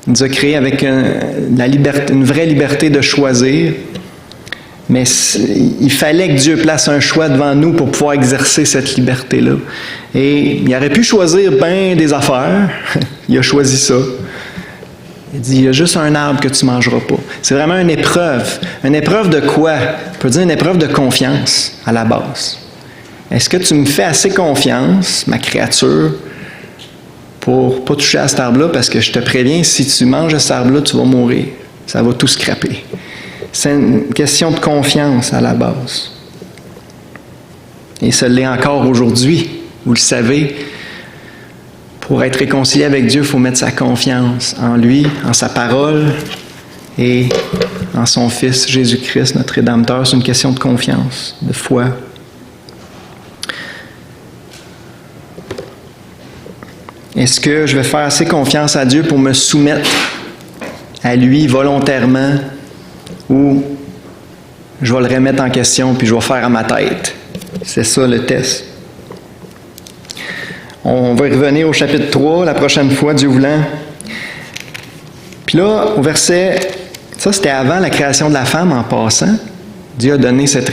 A: Il nous a créé avec une vraie liberté de choisir. Mais il fallait que Dieu place un choix devant nous pour pouvoir exercer cette liberté-là. Et il aurait pu choisir bien des affaires. Il a choisi ça. Il dit, il y a juste un arbre que tu ne mangeras pas. C'est vraiment une épreuve. Une épreuve de quoi? On peut dire une épreuve de confiance à la base. Est-ce que tu me fais assez confiance, ma créature, pour pas toucher à cet arbre-là, parce que je te préviens, si tu manges de cet arbre-là, tu vas mourir. Ça va tout scraper. C'est une question de confiance à la base. Et ça l'est encore aujourd'hui. Vous le savez, pour être réconcilié avec Dieu, il faut mettre sa confiance en lui, en sa parole et en son Fils Jésus-Christ, notre Rédempteur. C'est une question de confiance, de foi. Est-ce que je vais faire assez confiance à Dieu pour me soumettre à lui volontairement, ou je vais le remettre en question puis je vais faire à ma tête? C'est ça le test. On va y revenir au chapitre 3 la prochaine fois, Dieu voulant. Puis là, au verset, ça c'était avant la création de la femme en passant. Dieu a donné cet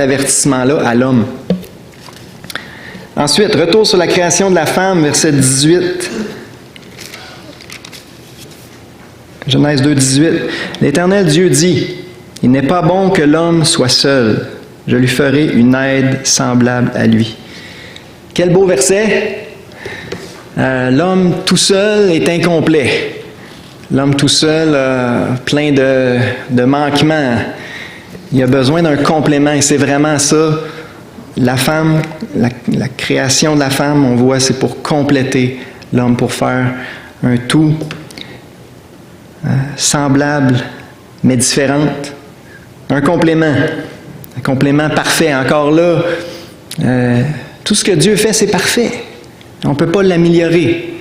A: avertissement-là à l'homme. Ensuite, retour sur la création de la femme, verset 18. Genèse 2, 18. L'Éternel Dieu dit, « Il n'est pas bon que l'homme soit seul. Je lui ferai une aide semblable à lui. » Quel beau verset! L'homme tout seul est incomplet. L'homme tout seul plein de manquements. Il a besoin d'un complément et c'est vraiment ça. La femme, la création de la femme, on voit, c'est pour compléter l'homme, pour faire un tout semblable mais différente. Un complément parfait. Encore là, tout ce que Dieu fait, c'est parfait. On ne peut pas l'améliorer.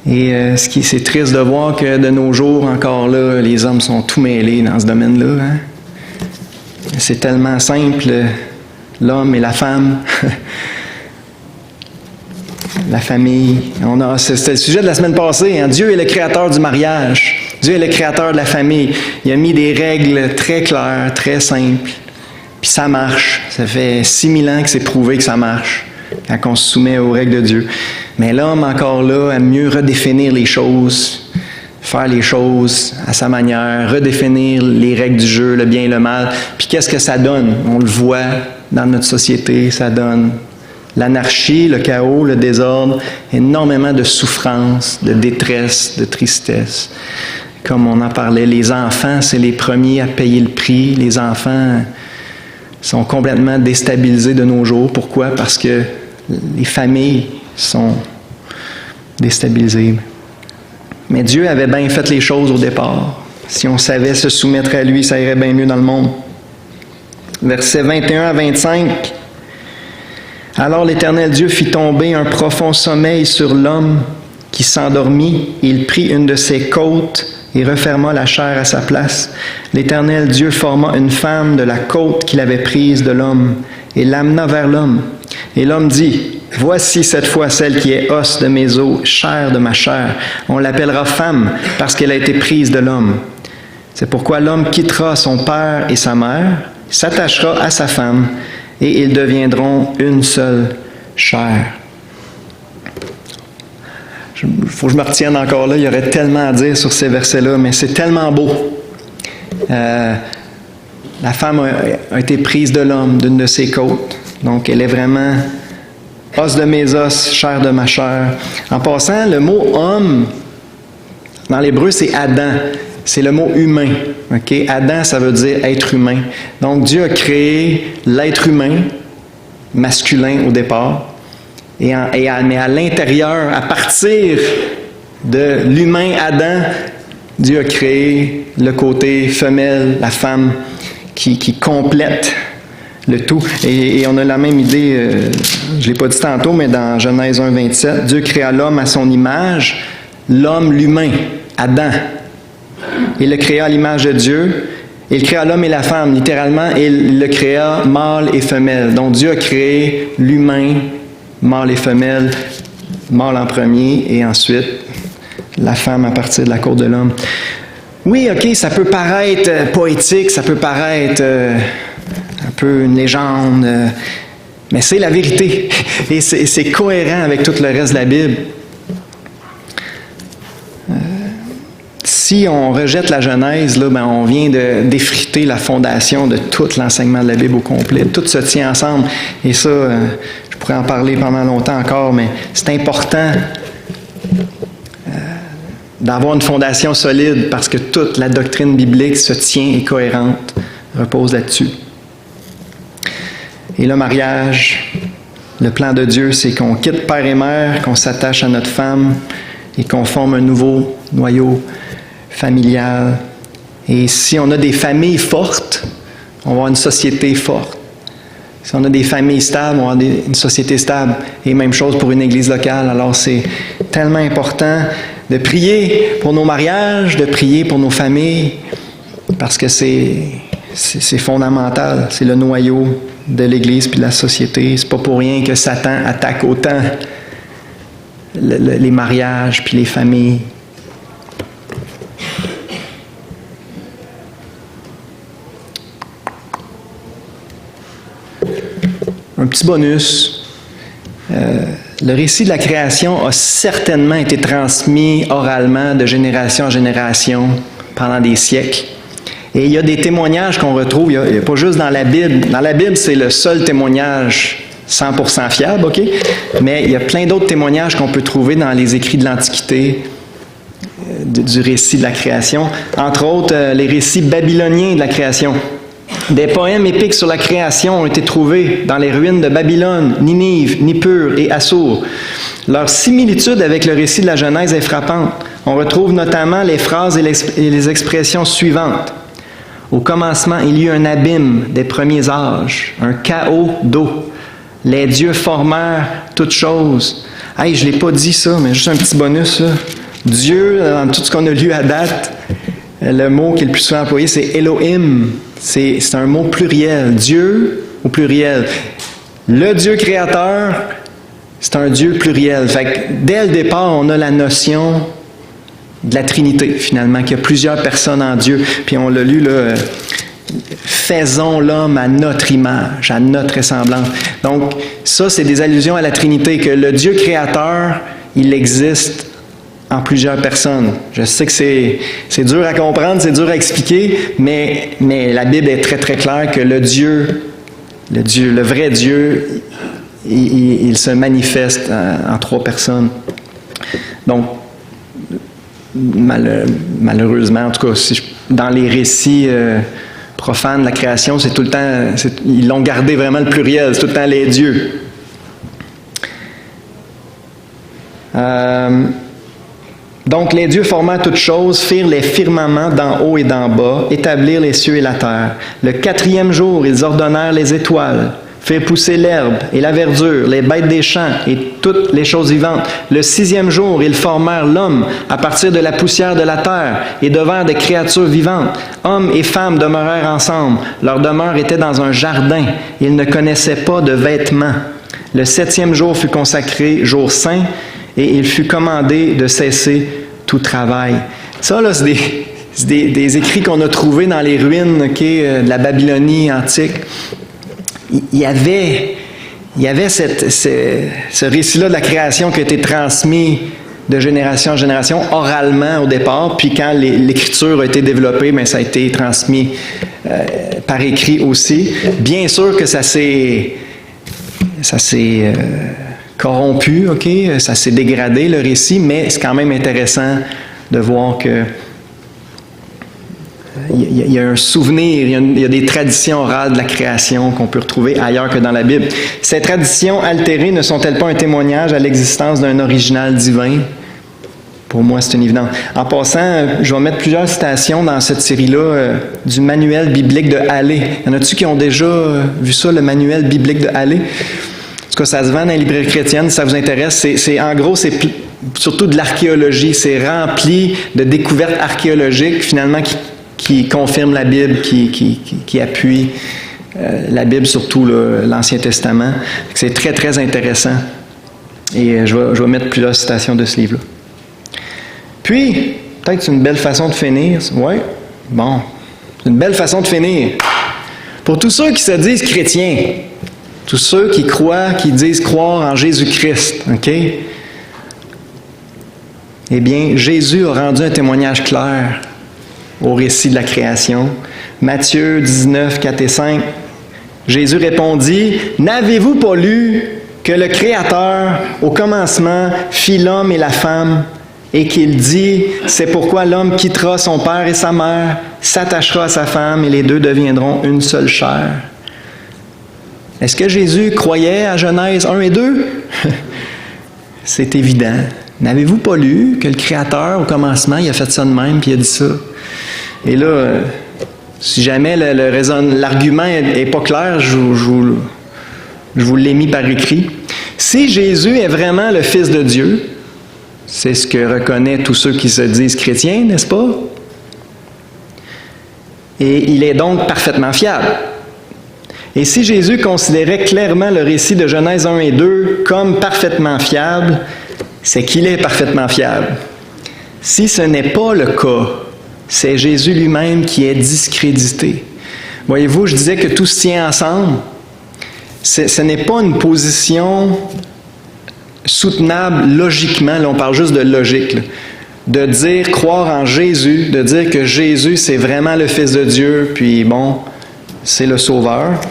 A: Et c'est triste de voir que de nos jours, encore là, les hommes sont tout mêlés dans ce domaine-là. Hein? C'est tellement simple, l'homme et la femme, la famille. C'était le sujet de la semaine passée. Hein? Dieu est le créateur du mariage. Dieu est le créateur de la famille. Il a mis des règles très claires, très simples. Puis ça marche. Ça fait 6000 ans que c'est prouvé que ça marche quand on se soumet aux règles de Dieu. Mais l'homme, encore là, aime mieux redéfinir les choses, faire les choses à sa manière, redéfinir les règles du jeu, le bien et le mal. Puis qu'est-ce que ça donne? On le voit dans notre société, ça donne l'anarchie, le chaos, le désordre, énormément de souffrance, de détresse, de tristesse. Comme on en parlait, les enfants, c'est les premiers à payer le prix. Les enfants sont complètement déstabilisés de nos jours. Pourquoi? Parce que les familles sont déstabilisées. Mais Dieu avait bien fait les choses au départ. Si on savait se soumettre à lui, ça irait bien mieux dans le monde. Versets 21 à 25. Alors l'Éternel Dieu fit tomber un profond sommeil sur l'homme qui s'endormit. Il prit une de ses côtes et referma la chair à sa place. L'Éternel Dieu forma une femme de la côte qu'il avait prise de l'homme et l'amena vers l'homme. Et l'homme dit, « Voici cette fois celle qui est os de mes os, chair de ma chair. On l'appellera femme parce qu'elle a été prise de l'homme. C'est pourquoi l'homme quittera son père et sa mère, s'attachera à sa femme, et ils deviendront une seule chair. » Il faut que je me retienne encore là, il y aurait tellement à dire sur ces versets-là, mais c'est tellement beau. La femme a été prise de l'homme, d'une de ses côtes. Donc, elle est vraiment os de mes os, chair de ma chair. En passant, le mot homme, dans l'hébreu, c'est Adam. C'est le mot humain. Okay? Adam, ça veut dire être humain. Donc, Dieu a créé l'être humain, masculin au départ. Mais à l'intérieur, à partir de l'humain Adam, Dieu a créé le côté femelle, la femme, qui complète le tout. Et on a la même idée, je ne l'ai pas dit tantôt, mais dans Genèse 1, 27, Dieu créa l'homme à son image, l'homme, l'humain, Adam. Il le créa à l'image de Dieu. Il créa l'homme et la femme, littéralement, et il le créa mâle et femelle. Donc Dieu a créé l'humain, mâle et femelle, mâle en premier, et ensuite la femme à partir de la côte de l'homme. Oui, ok, ça peut paraître poétique, ça peut paraître un peu une légende, mais c'est la vérité. Et c'est cohérent avec tout le reste de la Bible. si on rejette la Genèse, là, on vient d'effriter la fondation de tout l'enseignement de la Bible au complet. Tout se tient ensemble. Et ça, je pourrais en parler pendant longtemps encore, mais c'est important d'avoir une fondation solide parce que toute la doctrine biblique se tient et cohérente, repose là-dessus. Et le mariage, le plan de Dieu, c'est qu'on quitte père et mère, qu'on s'attache à notre femme et qu'on forme un nouveau noyau familial. Et si on a des familles fortes, on va avoir une société forte. Si on a des familles stables, on va avoir une société stable. Et même chose pour une église locale. Alors c'est tellement important de prier pour nos mariages, de prier pour nos familles, parce que c'est fondamental. C'est le noyau de l'Église puis de la société. C'est pas pour rien que Satan attaque autant les mariages puis les familles. Un petit bonus. Le récit de la création a certainement été transmis oralement de génération en génération pendant des siècles. Et il y a des témoignages qu'on retrouve, il n'y a pas juste dans la Bible. Dans la Bible, c'est le seul témoignage 100% fiable, OK? Mais il y a plein d'autres témoignages qu'on peut trouver dans les écrits de l'Antiquité, du récit de la création. Entre autres, les récits babyloniens de la création. Des poèmes épiques sur la création ont été trouvés dans les ruines de Babylone, Ninive, Nippur et Assur. Leur similitude avec le récit de la Genèse est frappante. On retrouve notamment les phrases et les expressions suivantes. Au commencement, il y eut un abîme des premiers âges, un chaos d'eau. Les dieux formèrent toutes choses. Hey, je ne l'ai pas dit ça, mais juste un petit bonus. Là. Dieu, dans tout ce qu'on a lu à date, le mot qui est le plus souvent employé, c'est Elohim. C'est un mot pluriel. Dieu au pluriel. Le Dieu créateur, c'est un Dieu pluriel. Fait que dès le départ, on a la notion de la Trinité, finalement, qu'il y a plusieurs personnes en Dieu. Puis on l'a lu, là, faisons l'homme à notre image, à notre ressemblance. Donc, ça, c'est des allusions à la Trinité, que le Dieu créateur, il existe en plusieurs personnes. Je sais que c'est dur à comprendre, c'est dur à expliquer, mais la Bible est très, très claire que le vrai Dieu, il se manifeste en trois personnes. Donc, malheureusement, en tout cas, dans les récits profanes de la création, c'est tout le temps, ils l'ont gardé vraiment le pluriel, c'est tout le temps les dieux. Donc, les dieux formant toutes choses firent les firmaments d'en haut et d'en bas, établirent les cieux et la terre. Le 4e jour, ils ordonnèrent les étoiles, firent pousser l'herbe et la verdure, les bêtes des champs et toutes les choses vivantes. Le 6e jour, ils formèrent l'homme à partir de la poussière de la terre et devinrent des créatures vivantes. Hommes et femmes demeurèrent ensemble. Leur demeure était dans un jardin. Ils ne connaissaient pas de vêtements. Le 7e jour fut consacré jour saint et il fut commandé de cesser tout travail. Ça, là, c'est des écrits qu'on a trouvés dans les ruines de la Babylonie antique. Il y avait ce récit-là de la création qui a été transmis de génération en génération, oralement au départ, puis quand l'écriture a été développée, bien, ça a été transmis par écrit aussi. Bien sûr que ça s'est corrompu, OK? Ça s'est dégradé, le récit, mais c'est quand même intéressant de voir que il y a un souvenir, il y a des traditions orales de la création qu'on peut retrouver ailleurs que dans la Bible. Ces traditions altérées ne sont-elles pas un témoignage à l'existence d'un original divin? Pour moi, c'est une évidence. En passant, je vais mettre plusieurs citations dans cette série-là du manuel biblique de Hallé. Y en a-tu qui ont déjà vu ça, le manuel biblique de Hallé? En tout cas, ça se vend dans les librairies chrétiennes, si ça vous intéresse. En gros, c'est surtout de l'archéologie. C'est rempli de découvertes archéologiques, finalement, qui confirment la Bible, qui appuient la Bible, surtout l'Ancien Testament. C'est très, très intéressant. Et je vais mettre plusieurs citations de ce livre-là. Puis, peut-être que c'est une belle façon de finir. Oui, bon, c'est une belle façon de finir. Pour tous ceux qui se disent chrétiens, tous ceux qui croient, qui disent croire en Jésus-Christ, OK? Eh bien, Jésus a rendu un témoignage clair au récit de la création. Matthieu 19, 4 et 5. Jésus répondit, « N'avez-vous pas lu que le Créateur, au commencement, fit l'homme et la femme, et qu'il dit, c'est pourquoi l'homme quittera son père et sa mère, s'attachera à sa femme, et les deux deviendront une seule chair. » Est-ce que Jésus croyait à Genèse 1 et 2? C'est évident. N'avez-vous pas lu que le Créateur, au commencement, il a fait ça de même, puis il a dit ça? Et là, si jamais l'argument n'est pas clair, je vous l'ai mis par écrit. Si Jésus est vraiment le Fils de Dieu, c'est ce que reconnaissent tous ceux qui se disent chrétiens, n'est-ce pas? Et il est donc parfaitement fiable. Et si Jésus considérait clairement le récit de Genèse 1 et 2 comme parfaitement fiable, c'est qu'il est parfaitement fiable. Si ce n'est pas le cas, c'est Jésus lui-même qui est discrédité. Voyez-vous, je disais que tout se tient ensemble. Ce n'est pas une position soutenable logiquement, là on parle juste de logique, là. De dire, croire en Jésus, de dire que Jésus c'est vraiment le Fils de Dieu, puis bon, c'est le Sauveur.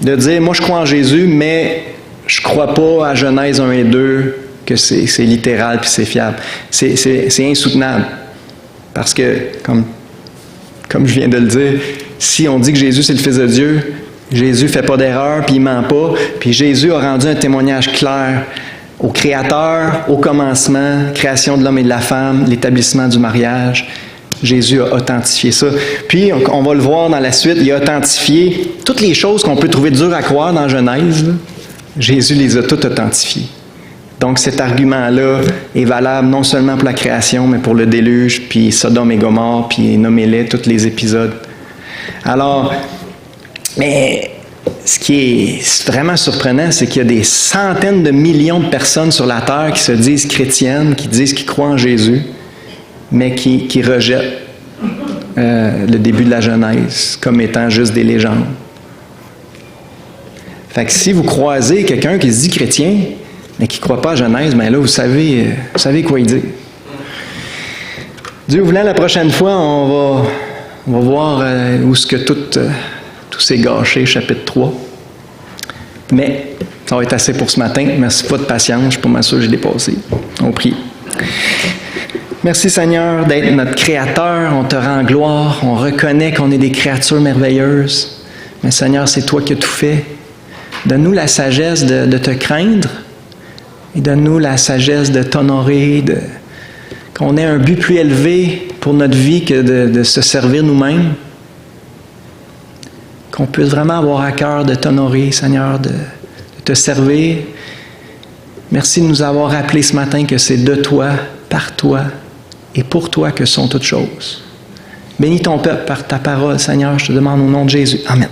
A: De dire, moi je crois en Jésus, mais je ne crois pas à Genèse 1 et 2, que c'est littéral puis c'est fiable. C'est insoutenable. Parce que, comme je viens de le dire, si on dit que Jésus c'est le Fils de Dieu, Jésus ne fait pas d'erreur, puis il ne ment pas, puis Jésus a rendu un témoignage clair au Créateur, au commencement, création de l'homme et de la femme, l'établissement du mariage. Jésus a authentifié ça. Puis, on va le voir dans la suite, il a authentifié toutes les choses qu'on peut trouver dures à croire dans Genèse. Là, Jésus les a toutes authentifiées. Donc, cet argument-là est valable non seulement pour la création, mais pour le déluge, puis Sodome et Gomorrhe, puis nommez-les, tous les épisodes. Alors, mais ce qui est vraiment surprenant, c'est qu'il y a des centaines de millions de personnes sur la terre qui se disent chrétiennes, qui disent qu'ils croient en Jésus, mais qui rejettent le début de la Genèse comme étant juste des légendes. Fait que si vous croisez quelqu'un qui se dit chrétien, mais qui ne croit pas à Genèse, bien là, vous savez quoi il dit. Dieu voulant, la prochaine fois, on va voir où est-ce que tout s'est gâché, chapitre 3. Mais ça va être assez pour ce matin. Merci pas de patience, je ne suis pas mal sûr que j'ai dépassé. On prie. Merci Seigneur d'être notre Créateur, on te rend gloire, on reconnaît qu'on est des créatures merveilleuses. Mais Seigneur, c'est toi qui as tout fait. Donne-nous la sagesse de te craindre et donne-nous la sagesse de t'honorer, qu'on ait un but plus élevé pour notre vie que de se servir nous-mêmes. Qu'on puisse vraiment avoir à cœur de t'honorer, Seigneur, de te servir. Merci de nous avoir rappelé ce matin que c'est de toi, par toi et pour toi que sont toutes choses. Bénis ton peuple par ta parole, Seigneur, je te demande au nom de Jésus. Amen.